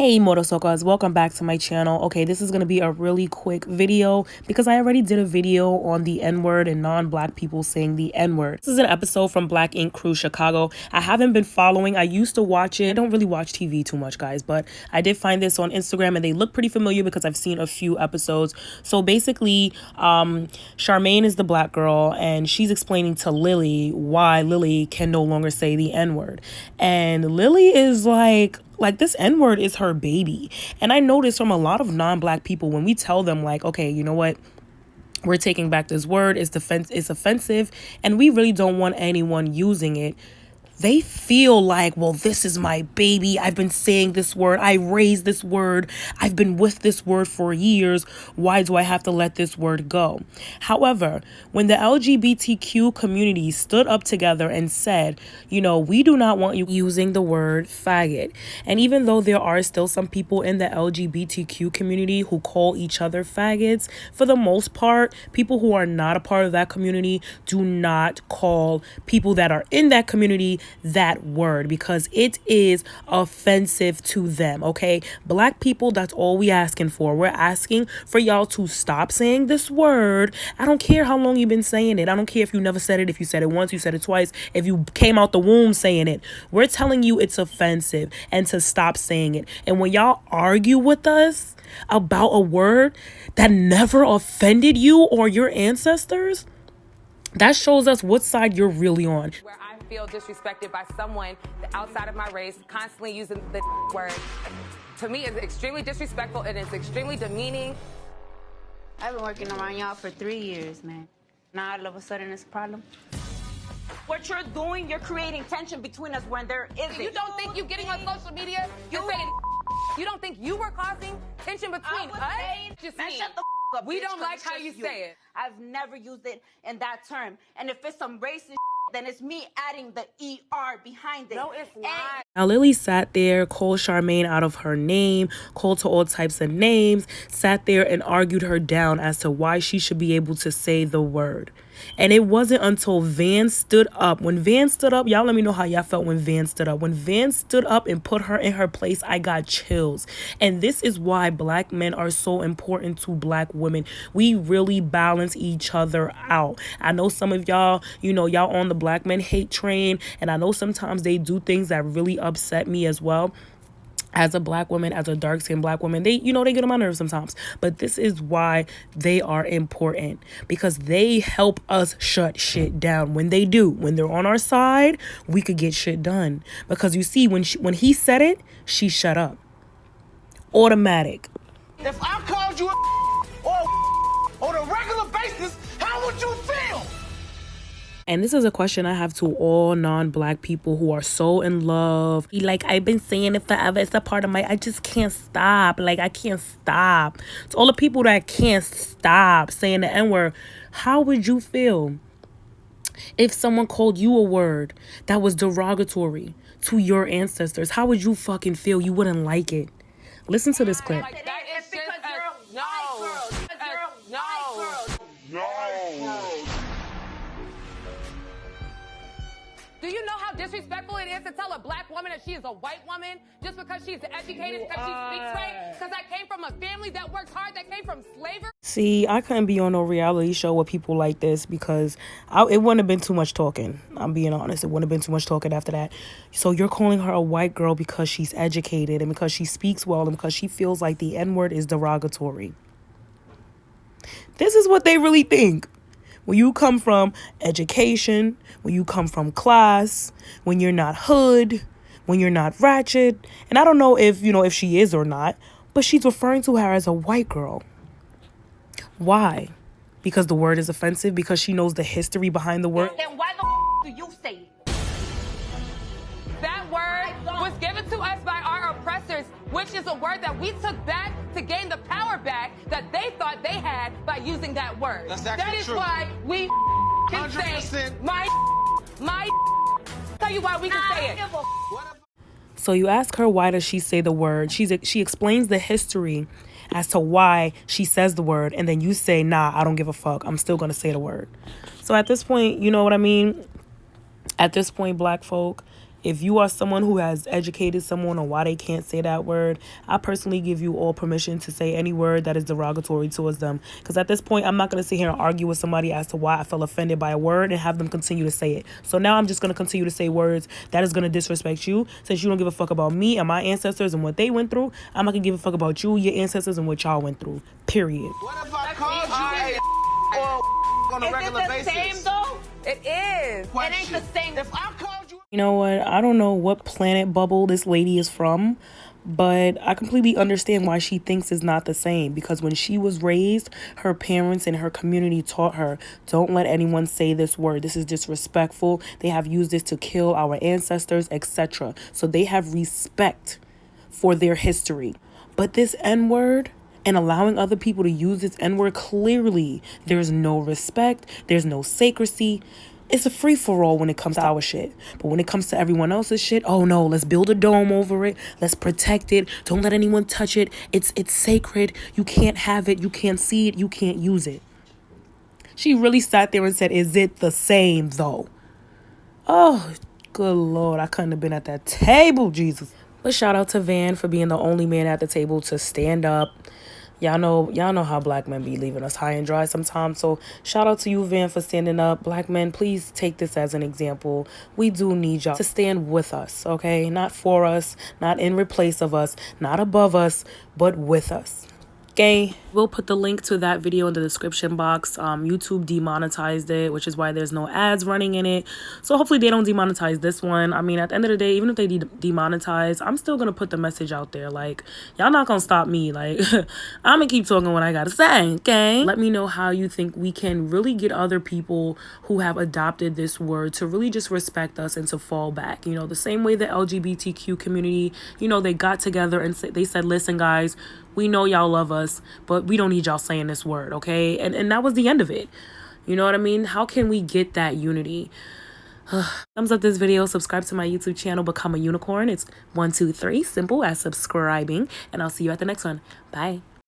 Hey motorsuckers, welcome back to my channel. Okay, this is going to be a really quick video because I already did a video on the N-word and non-black people saying the N-word. This is an episode from Black Ink Crew Chicago. I haven't been following. I used to watch it. I don't really watch TV too much, guys, but I did find this on Instagram and they look pretty familiar because I've seen a few episodes. So basically, Charmaine is the black girl and she's explaining to Lily why Lily can no longer say the N-word. And Lily is like this N-word is her baby. And I noticed from a lot of non-black people, when we tell them like, okay, you know what, we're taking back this word, it's offensive, and we really don't want anyone using it, they feel like, well, this is my baby. I've been saying this word. I raised this word. I've been with this word for years. Why do I have to let this word go? However, when the LGBTQ community stood up together and said, you know, we do not want you using the word faggot. And even though there are still some people in the LGBTQ community who call each other faggots, for the most part, people who are not a part of that community do not call people that are in that community that word because it is offensive to them. Okay, black people, that's all we asking for. We're asking for y'all to stop saying this word. I don't care how long you've been saying it. I don't care if you never said it, if you said it once, you said it twice, if you came out the womb saying it. We're telling you it's offensive and to stop saying it. And when y'all argue with us about a word that never offended you or your ancestors, that shows us what side you're really on. Where I feel disrespected by someone outside of my race, constantly using the word, to me is extremely disrespectful and it's extremely demeaning. I've been working around y'all for 3 years, man. Now all of a sudden it's a problem. What you're doing, you're creating tension between us when there isn't. You don't think you getting on social media, you're saying, you don't think you were causing tension between us? Just man, me. shut the up, We bitch, don't 'cause like it's how just you say it. I've never used it in that term. And if it's some racist then it's me adding the ER behind it. No, it's not. Now, Lily sat there, called Charmaine out of her name, called her all types of names, sat there and argued her down as to why she should be able to say the word. And it wasn't until Van stood up. When Van stood up, y'all let me know how y'all felt when Van stood up. When Van stood up and put her in her place, I got chills. And this is why black men are so important to black women. We really balance each other out. I know some of y'all, you know, y'all on the black men hate train. And I know sometimes they do things that really upset me as well. As a black woman, as a dark-skinned black woman, they get on my nerves sometimes. But this is why they are important, because they help us shut shit down. When they do, when they're on our side, we could get shit done. Because you see, when he said it, she shut up. Automatic. If I called you or on a regular basis, how would you feel? And this is a question I have to all non-black people who are so in love. Like, I've been saying it forever. It's a part of I just can't stop. Like, I can't stop. To all the people that can't stop saying the N-word, how would you feel if someone called you a word that was derogatory to your ancestors? How would you fucking feel? You wouldn't like it. Listen to this clip. Like, that is It's because just you're a white girl. Because you're a white girl. Do you know how disrespectful it is to tell a black woman that she is a white woman just because she's educated, because she speaks right? Because I came from a family that works hard, that came from slavery. See, I couldn't be on no reality show with people like this because it wouldn't have been too much talking. I'm being honest. It wouldn't have been too much talking after that. So you're calling her a white girl because she's educated and because she speaks well and because she feels like the N-word is derogatory. This is what they really think. When you come from education, when you come from class, when you're not hood, when you're not ratchet. And I don't know if she is or not, but she's referring to her as a white girl. Why? Because the word is offensive? Because she knows the history behind the word? Then why the do you say it? That word was given to us by our oppressors, which is a word that we took back to gain the power back that they thought they had by using that word. That's actually That is true. why we can say 100%. my tell you why we can say it. So you ask her, why does she say the word? She explains the history as to why she says the word. And then you say, nah, I don't give a fuck. I'm still going to say the word. So at this point, you know what I mean? At this point, black folk, If you are someone who has educated someone on why they can't say that word, I personally give you all permission to say any word that is derogatory towards them. Because at this point, I'm not going to sit here and argue with somebody as to why I felt offended by a word and have them continue to say it. So now I'm just going to continue to say words that is going to disrespect you. Since you don't give a fuck about me and my ancestors and what they went through, I'm not going to give a fuck about you, your ancestors, and what y'all went through. Period. What if I called you or on a regular basis? Is it the same though? It is. It ain't the same. If I called you... You know what? I don't know what planet bubble this lady is from, but I completely understand why she thinks it's not the same. Because when she was raised, her parents and her community taught her, don't let anyone say this word. This is disrespectful. They have used this to kill our ancestors, etc. So they have respect for their history. But this N-word and allowing other people to use this N-word, clearly there's no respect. There's no sacredcy. It's a free-for-all when it comes to our shit. But when it comes to everyone else's shit, oh no, let's build a dome over it. Let's protect it. Don't let anyone touch it. It's sacred. You can't have it. You can't see it. You can't use it. She really sat there and said, is it the same though? Oh, good Lord. I couldn't have been at that table, Jesus. But shout out to Van for being the only man at the table to stand up. Y'all know how black men be leaving us high and dry sometimes. So shout out to you, Van, for standing up. Black men, please take this as an example. We do need y'all to stand with us, okay? Not for us, not in replace of us, not above us, but with us. Okay, we'll put the link to that video in the description box. YouTube demonetized it, which is why there's no ads running in it. So hopefully they don't demonetize this one. I mean, at the end of the day, even if they demonetize, I'm still gonna put the message out there. Like, y'all not gonna stop me. Like, I'm gonna keep talking what I gotta say, okay? Let me know how you think we can really get other people who have adopted this word to really just respect us and to fall back. You know, the same way the LGBTQ community, you know, they got together and they said, listen, guys, we know y'all love us, but we don't need y'all saying this word, okay? And that was the end of it. You know what I mean? How can we get that unity? Thumbs up this video, subscribe to my YouTube channel, become a unicorn. It's 1, 2, 3, simple as subscribing, and I'll see you at the next one. Bye.